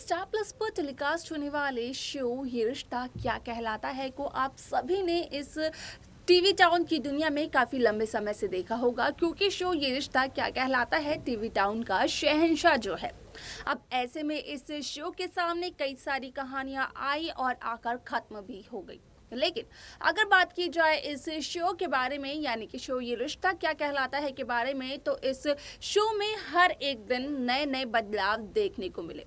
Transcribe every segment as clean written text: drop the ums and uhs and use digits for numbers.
Star plus पर telecast होने वाले शो ये रिश्ता क्या कहलाता है को आप सभी ने इस टीवी टाउन की दुनिया में काफ़ी लंबे समय से देखा होगा, क्योंकि शो ये रिश्ता क्या कहलाता है टीवी टाउन का शहंशाह जो है। अब ऐसे में इस शो के सामने कई सारी कहानियां आई और आकर ख़त्म भी हो गई। लेकिन अगर बात की जाए इस शो के बारे में, यानी कि शो ये रिश्ता क्या कहलाता है के बारे में, तो इस शो में हर एक दिन नए नए बदलाव देखने को मिले।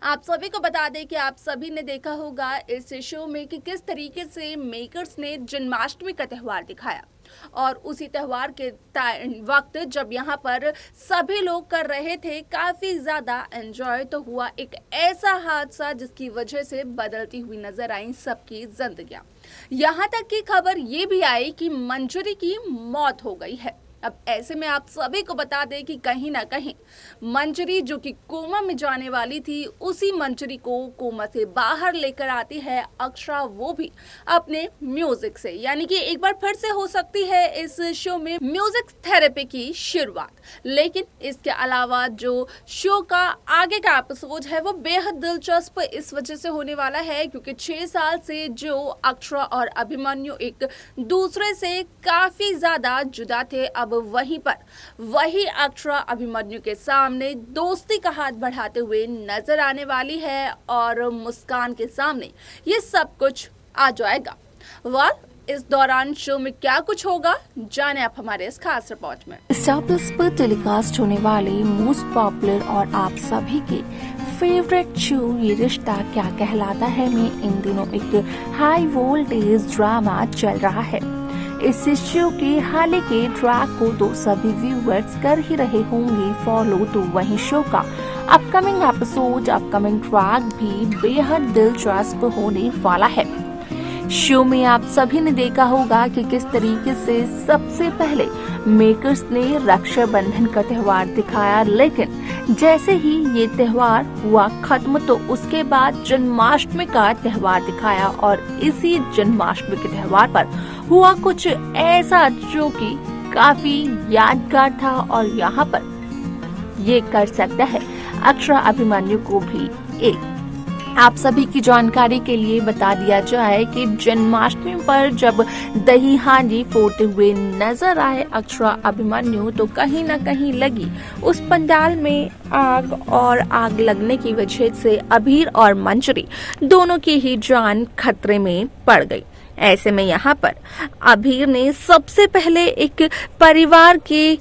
आप सभी को बता दें कि आप सभी ने देखा होगा इस शो में कि किस तरीके से मेकर्स ने जन्माष्टमी का त्यौहार दिखाया, और उसी त्यौहार के वक्त जब यहाँ पर सभी लोग कर रहे थे काफ़ी ज़्यादा एंजॉय, तो हुआ एक ऐसा हादसा जिसकी वजह से बदलती हुई नजर आई सबकी जिंदगियाँ। यहाँ तक की खबर ये भी आई कि मंजरी की मौत हो गई है। अब ऐसे में आप सभी को बता दें कि कहीं ना कहीं मंजरी जो कि कोमा में जाने वाली थी, उसी मंजरी को कोमा से बाहर लेकर आती है अक्षरा, वो भी अपने म्यूजिक से। यानी कि एक बार फिर से हो सकती है इस शो में म्यूजिक थेरेपी की शुरुआत। लेकिन इसके अलावा जो शो का आगे का एपिसोड है वो बेहद दिलचस्प इस वजह से होने वाला है क्योंकि 6 साल से जो अक्षरा और अभिमन्यु एक दूसरे से काफी ज्यादा जुदा थे, अब वहीं पर वही अक्षरा अभिमन्यु के सामने दोस्ती का हाथ बढ़ाते हुए नजर आने वाली है और मुस्कान के सामने ये सब कुछ आ जाएगा। इस दौरान शो में क्या कुछ होगा, जाने आप हमारे इस खास रिपोर्ट में। स्टार प्लस पर टेलीकास्ट होने वाले मोस्ट पॉपुलर और आप सभी के फेवरेट शो ये रिश्ता क्या कहलाता है में इन दिनों एक हाई वोल्टेज ड्रामा चल रहा है। इस शो के हाल के ट्रैक को तो सभी व्यूअर्स कर ही रहे होंगे फॉलो, तो वहीं शो का अपकमिंग एपिसोड, अपकमिंग ट्रैक भी बेहद दिलचस्प होने वाला है। शो में आप सभी ने देखा होगा कि किस तरीके से सबसे पहले मेकर्स ने रक्षाबंधन का त्यौहार दिखाया, लेकिन जैसे ही ये त्यौहार हुआ खत्म तो उसके बाद जन्माष्टमी का त्यौहार दिखाया, और इसी जन्माष्टमी के त्यौहार पर हुआ कुछ ऐसा जो कि काफी यादगार था, और यहाँ पर ये कर सकता है अक्षरा अभिमन्यु को भी एक। आप सभी की जानकारी के लिए बता दिया जाए कि जन्माष्टमी पर जब दही हांडी फोड़ते हुए नजर आए अक्षरा अभिमन्यु, तो कहीं न कहीं लगी उस पंडाल में आग, और आग लगने की वजह से अभीर और मंजरी दोनों की ही जान खतरे में पड़ गई। ऐसे में यहाँ पर अभीर ने सबसे पहले एक परिवार के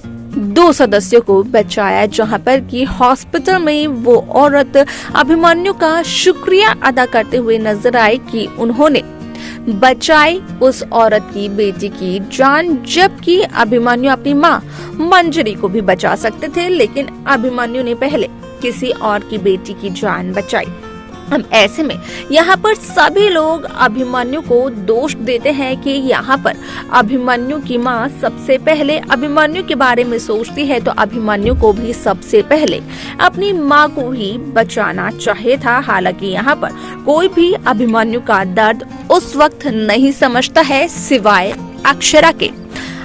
2 सदस्यों को बचाया, जहाँ पर कि हॉस्पिटल में वो औरत अभिमन्यु का शुक्रिया अदा करते हुए नजर आई कि उन्होंने बचाई उस औरत की बेटी की जान, जबकि अभिमन्यु अपनी माँ मंजरी को भी बचा सकते थे, लेकिन अभिमन्यु ने पहले किसी और की बेटी की जान बचाई। हम ऐसे में यहाँ पर सभी लोग अभिमन्यु को दोष देते हैं कि यहाँ पर अभिमन्यु की माँ सबसे पहले अभिमन्यु के बारे में सोचती है, तो अभिमन्यु को भी सबसे पहले अपनी माँ को ही बचाना चाहिए था। हालांकि यहाँ पर कोई भी अभिमन्यु का दर्द उस वक्त नहीं समझता है सिवाय अक्षरा के।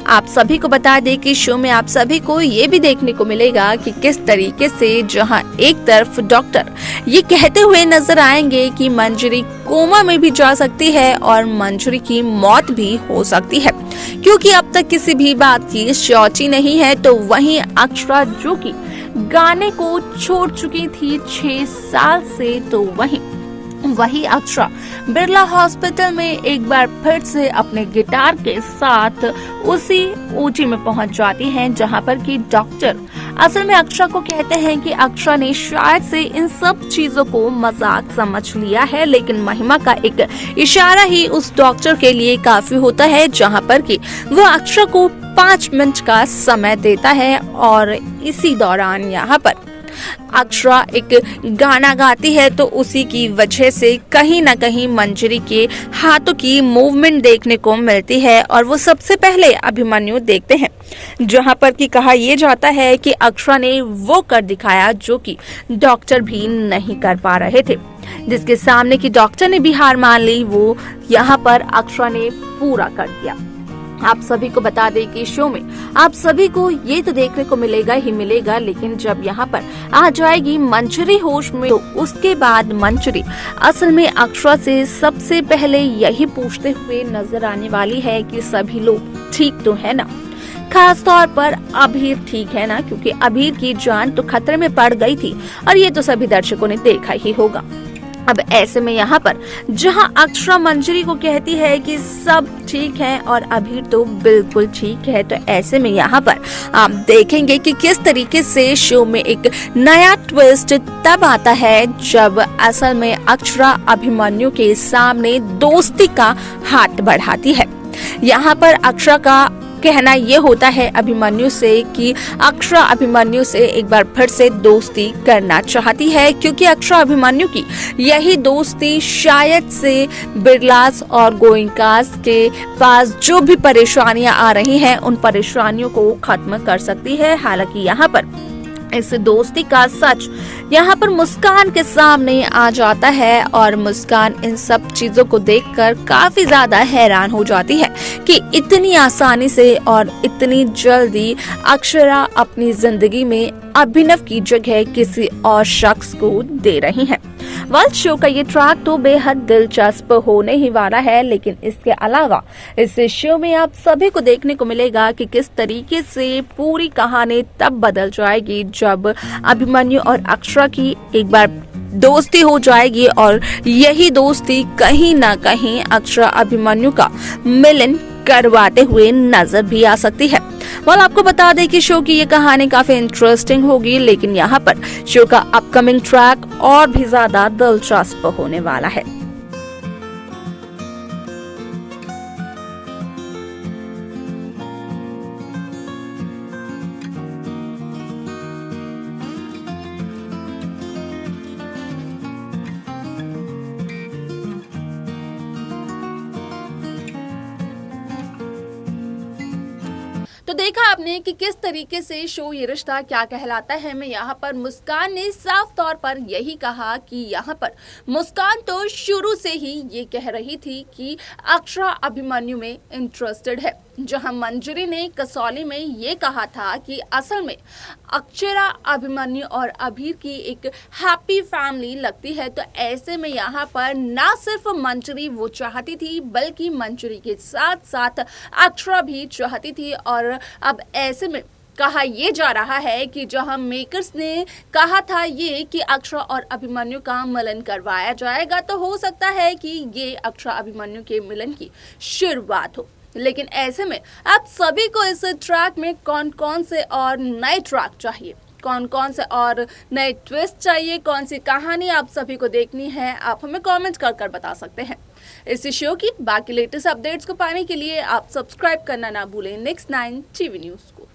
आप सभी को बता दें कि शो में आप सभी को ये भी देखने को मिलेगा कि किस तरीके से जहां एक तरफ डॉक्टर ये कहते हुए नजर आएंगे कि मंजरी कोमा में भी जा सकती है और मंजरी की मौत भी हो सकती है, क्योंकि अब तक किसी भी बात की श्योरिटी नहीं है, तो वहीं अक्षरा जो कि गाने को छोड़ चुकी थी 6 साल से, तो वही अक्षरा बिरला हॉस्पिटल में एक बार फिर से अपने गिटार के साथ उसी ऊंची में पहुंच जाती हैं, जहां पर कि डॉक्टर असल में अक्षरा को कहते हैं कि अक्षरा ने शायद से इन सब चीजों को मजाक समझ लिया है, लेकिन महिमा का एक इशारा ही उस डॉक्टर के लिए काफी होता है, जहां पर कि वो अक्षरा को 5 मिनट का समय देता है, और इसी दौरान यहाँ पर अक्षरा एक गाना गाती है, तो उसी की वजह से कहीं न कहीं मंजरी के हाथों की मूवमेंट देखने को मिलती है, और वो सबसे पहले अभिमन्यु देखते हैं, जहां पर कि कहा यह जाता है कि अक्षरा ने वो कर दिखाया जो कि डॉक्टर भी नहीं कर पा रहे थे, जिसके सामने कि डॉक्टर ने भी हार मान ली, वो यहाँ पर अक्षरा ने पूरा कर दिया। आप सभी को बता दें कि शो में आप सभी को ये तो देखने को मिलेगा ही मिलेगा, लेकिन जब यहाँ पर आ जाएगी मंजरी होश में तो उसके बाद मंजरी असल में अक्षरा से सबसे पहले यही पूछते हुए नजर आने वाली है कि सभी लोग ठीक तो है ना। खास तौर पर अभीर ठीक है ना, क्योंकि अभीर की जान तो खतरे में पड़ गई थी और ये तो सभी दर्शकों ने देखा ही होगा। अब ऐसे में यहाँ पर जहाँ अक्षरा मंजरी को कहती है कि सब ठीक है और अभीर तो बिल्कुल ठीक है, तो ऐसे में यहाँ पर आप देखेंगे कि किस तरीके से शो में एक नया ट्विस्ट तब आता है जब असल में अक्षरा अभिमन्यु के सामने दोस्ती का हाथ बढ़ाती है। यहाँ पर अक्षरा का कहना ये होता है अभिमन्यु से कि अक्षरा अभिमन्यु से एक बार फिर से दोस्ती करना चाहती है, क्योंकि अक्षरा अभिमन्यु की यही दोस्ती शायद से बिरलास और गोयनकास के पास जो भी परेशानियां आ रही हैं उन परेशानियों को खत्म कर सकती है। हालांकि यहाँ पर इस दोस्ती का सच यहाँ पर मुस्कान के सामने आ जाता है और मुस्कान इन सब चीजों को देखकर काफी ज्यादा हैरान हो जाती है कि इतनी आसानी से और इतनी जल्दी अक्षरा अपनी जिंदगी में अभिनव की जगह किसी और शख्स को दे रही है। वर्ल्ड शो का ये ट्रैक तो बेहद दिलचस्प होने ही वाला है, लेकिन इसके अलावा इस शो में आप सभी को देखने को मिलेगा कि किस तरीके से पूरी कहानी तब बदल जाएगी जब अभिमन्यु और अक्षरा की एक बार दोस्ती हो जाएगी और यही दोस्ती कहीं ना कहीं अक्षरा अभिमन्यु का मिलन करवाते हुए नजर भी आ सकती है। आपको बता दें कि शो की ये कहानी काफी इंटरेस्टिंग होगी, लेकिन यहाँ पर शो का अपकमिंग ट्रैक और भी ज्यादा दिलचस्प होने वाला है। तो देखा आपने कि किस तरीके से शो ये रिश्ता क्या कहलाता है में यहाँ पर मुस्कान ने साफ तौर पर यही कहा कि यहाँ पर मुस्कान तो शुरू से ही ये कह रही थी कि अक्षरा अभिमन्यु में इंटरेस्टेड है, जहां मंजरी ने कसौली में ये कहा था कि असल में अक्षरा अभिमन्यु और अभीर की एक हैप्पी फैमिली लगती है। तो ऐसे में यहाँ पर ना सिर्फ मंजरी वो चाहती थी बल्कि मंजरी के साथ साथ अक्षरा भी चाहती थी, और अब ऐसे में कहा यह जा रहा है कि जहां मेकर्स ने कहा था ये कि अक्षरा और अभिमन्यु का मिलन करवाया जाएगा, तो हो सकता है कि ये अक्षरा अभिमन्यु के मिलन की शुरुआत हो। लेकिन ऐसे में आप सभी को इस ट्रैक में कौन कौन से और नए ट्रैक चाहिए, कौन कौन से और नए ट्विस्ट चाहिए, कौन सी कहानी आप सभी को देखनी है, आप हमें कमेंट कर बता सकते हैं। इस शो की बाकी लेटेस्ट अपडेट्स को पाने के लिए आप सब्सक्राइब करना ना भूलें नेक्स्ट 9 टीवी न्यूज़।